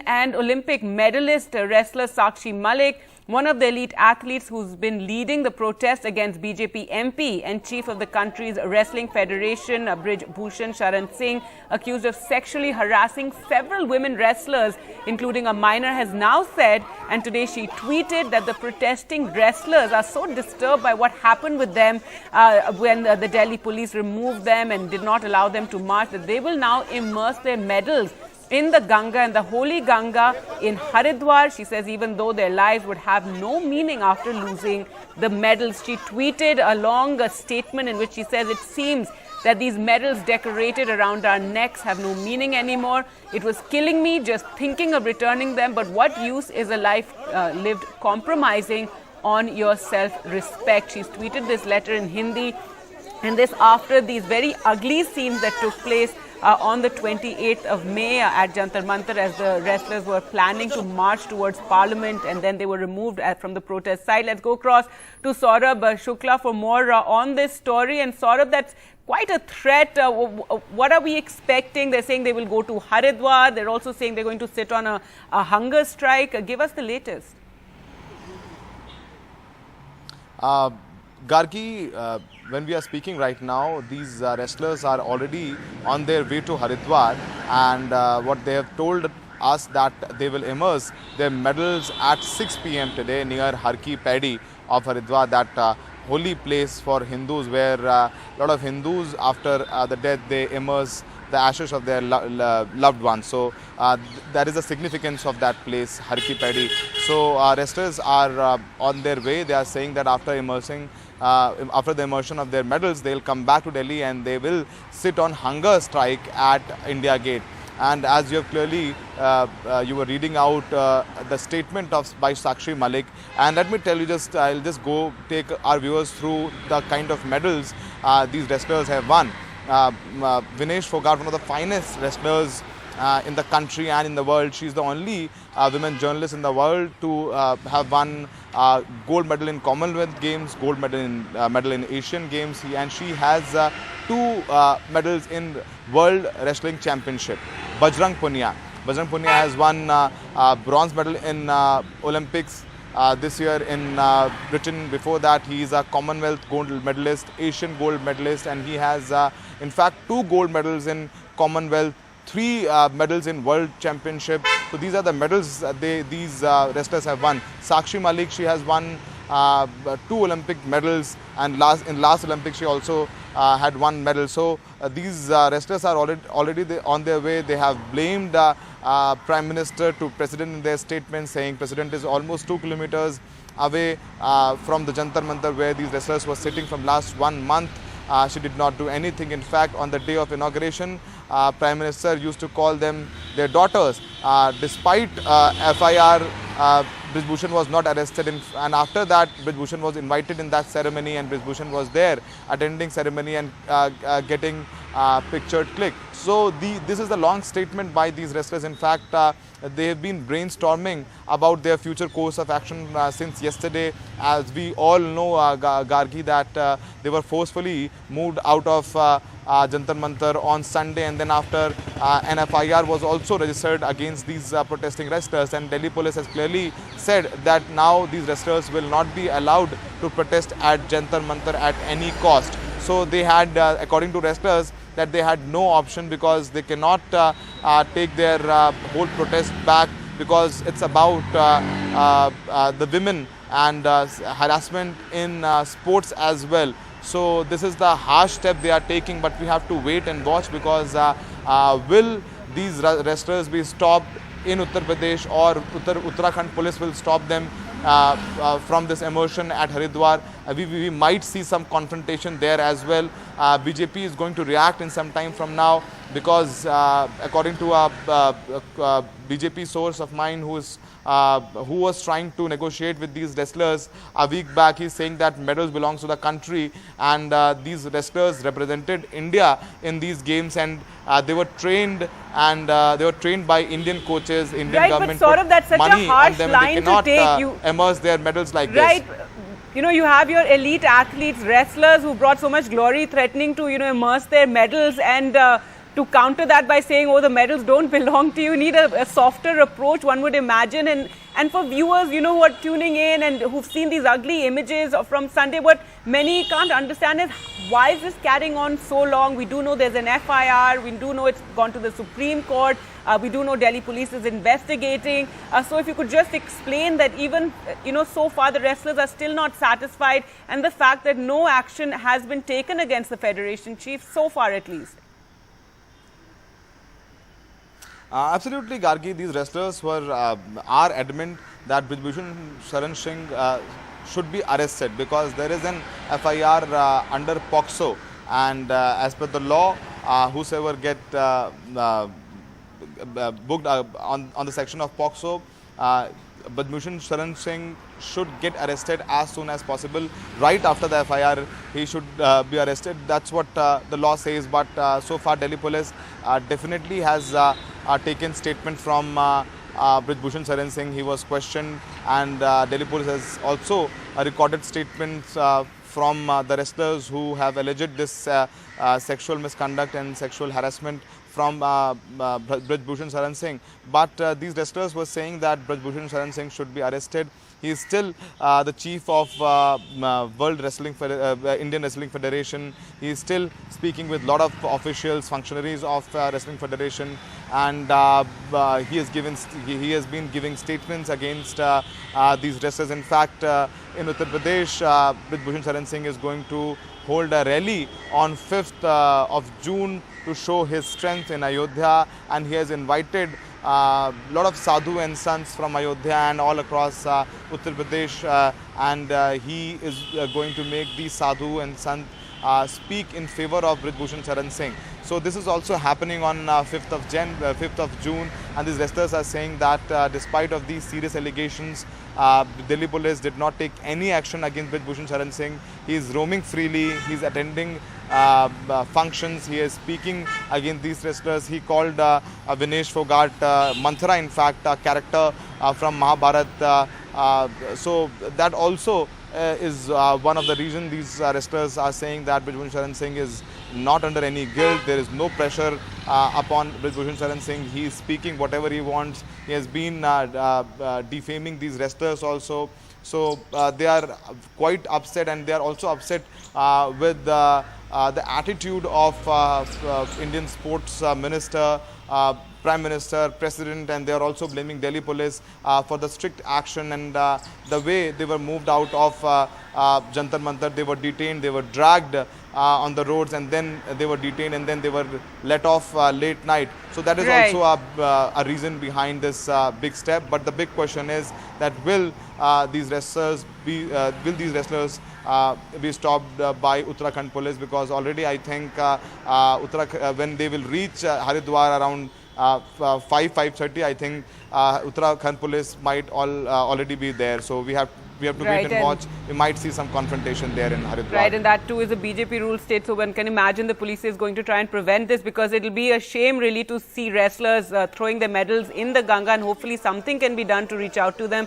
and Olympic medalist wrestler Sakshi Malik, one of the elite athletes who's been leading the protest against BJP MP and chief of the country's wrestling federation, Brij Bhushan Sharan Singh, accused of sexually harassing several women wrestlers, including a minor, has now said, and today she tweeted, that the protesting wrestlers are so disturbed by what happened with them when the Delhi police removed them and did not allow them to march, that they will now immerse their medals in the Ganga, and the holy Ganga in Haridwar. She says even though their lives would have no meaning after losing the medals. She tweeted a long statement in which she says, it seems that these medals decorated around our necks have no meaning anymore. It was killing me just thinking of returning them, but what use is a life lived compromising on your self-respect? She's tweeted this letter in Hindi, and this after these very ugly scenes that took place on the 28th of May at Jantar Mantar, as the wrestlers were planning to march towards Parliament, and then they were removed from the protest site. Let's go across to Saurabh Shukla for more on this story. And Saurabh, that's quite a threat. What are we expecting? They're saying they will go to Haridwar. They're also saying they're going to sit on a hunger strike. Give us the latest. Gargi, when we are speaking right now, these wrestlers are already on their way to Haridwar, and what they have told us that they will immerse their medals at 6 p.m. today near Harki Padi of Haridwar, that holy place for Hindus, where a lot of Hindus after the death they immerse the ashes of their loved ones. So that is the significance of that place, Harki Padi. So wrestlers are on their way. They are saying that after the immersion of their medals, they will come back to Delhi and they will sit on hunger strike at India Gate. And as you have clearly, you were reading out the statement by Sakshi Malik. And let me tell you, I'll just go take our viewers through the kind of medals these wrestlers have won. Vinesh Fogart, one of the finest wrestlers in the country and in the world. She's the only women journalist in the world to have won gold medal in Commonwealth Games, gold medal in Asian Games, and she has 2 medals in World Wrestling Championship. Bajrang Punia has won bronze medal in Olympics this year in Britain. Before that, he is a Commonwealth gold medalist, Asian gold medalist, and he has in fact 2 gold medals in Commonwealth, 3 medals in World Championship. So these are the medals these wrestlers have won. Sakshi Malik, she has won 2 Olympic medals, and in last Olympics she also had 1 medal. So these wrestlers are already on their way. They have blamed Prime Minister to President in their statement, saying President is almost 2 kilometers away from the Jantar Mantar where these wrestlers were sitting from last 1 month. She did not do anything. In fact, on the day of inauguration, Prime Minister used to call them their daughters. Despite FIR, Brij Bhushan was not arrested, and after that Brij Bhushan was invited in that ceremony, and Brij Bhushan was there attending ceremony and getting pictured click. So this is the long statement by these wrestlers. In fact, they have been brainstorming about their future course of action since yesterday. As we all know, Gargi, that they were forcefully moved out of Jantar Mantar on Sunday, and then after an FIR was also registered against these protesting wrestlers, and Delhi police has clearly said that now these wrestlers will not be allowed to protest at Jantar Mantar at any cost. So they had, according to wrestlers, that they had no option, because they cannot take their whole protest back, because it's about the women and harassment in sports as well. So this is the harsh step they are taking, but we have to wait and watch, because will these wrestlers be stopped in Uttar Pradesh, or Uttarakhand police will stop them from this immersion at Haridwar? We might see some confrontation there as well. BJP is going to react in some time from now, because according to a BJP source of mine who was trying to negotiate with these wrestlers a week back, he's saying that medals belongs to the country, and these wrestlers represented India in these games, and they were trained by Indian coaches, Indian government but Saurabh, that's such money a harsh on them. line They cannot to take. You immerse their medals like right. this. You know, you have your elite athletes, wrestlers who brought so much glory, threatening to, immerse their medals, and to counter that by saying, oh, the medals don't belong to you. You need a softer approach, one would imagine. And for viewers, you know, who are tuning in and who've seen these ugly images from Sunday, what many can't understand is why is this carrying on so long? We do know there's an FIR. We do know it's gone to the Supreme Court. We do know Delhi police is investigating. So if you could just explain that even, you know, so far the wrestlers are still not satisfied, and the fact that no action has been taken against the Federation chief, so far at least. Absolutely, Gargi. These wrestlers are adamant that Brij Bhushan Sharan Singh should be arrested because there is an FIR under POCSO, and as per the law, whosoever get booked on the section of POCSO, Brij Bhushan Sharan Singh should get arrested as soon as possible. Right after the FIR, he should be arrested. That's what the law says. But so far, Delhi police definitely has taken statement from Brij Bhushan Sharan Singh. He was questioned, and Delhi police has also recorded statements from the wrestlers who have alleged this sexual misconduct and sexual harassment from Brij Bhushan Sharan Singh. But these wrestlers were saying that Brij Bhushan Sharan Singh should be arrested. He is still the chief of World Wrestling Indian Wrestling Federation. He is still speaking with a lot of officials, functionaries of Wrestling Federation, and he has been giving statements against these wrestlers. In fact, in Uttar Pradesh, Brij Bhushan Sharan Singh is going to hold a rally on 5th of June to show his strength in Ayodhya, and he has invited a lot of sadhu and sants from Ayodhya and all across Uttar Pradesh, and he is going to make these sadhu and sant speak in favor of Brij Bhushan Sharan Singh. So this is also happening on 5th of June, and these wrestlers are saying that despite of these serious allegations, Delhi police did not take any action against Brij Bhushan Sharan Singh. He is roaming freely. He is attending functions. He is speaking against these wrestlers. He called Vinesh Fogart Manthara, in fact, a character from Mahabharata. So that also is one of the reasons these wrestlers are saying that Brij Bhushan Sharan Singh is not under any guilt. There is no pressure upon Brij Bhushan Sharan Singh. He is speaking whatever he wants. He has been defaming these wrestlers also. So they are quite upset, and they are also upset with the attitude of Indian sports minister, Prime Minister, President, and they are also blaming Delhi police for the strict action and the way they were moved out of Jantar Mantar. They were detained, they were dragged on the roads, and then they were detained, and then they were let off late night. So that is also a reason behind this big step. But the big question is that will these wrestlers be stopped by Uttarakhand police? Because already I think when they will reach Haridwar around 5:30, I think Uttarakhand police might already be there. So we have to wait and watch. We might see some confrontation there in Haridwar. Right, and that too is a BJP ruled state. So one can imagine the police is going to try and prevent this, because it will be a shame really to see wrestlers throwing their medals in the Ganga, and hopefully something can be done to reach out to them.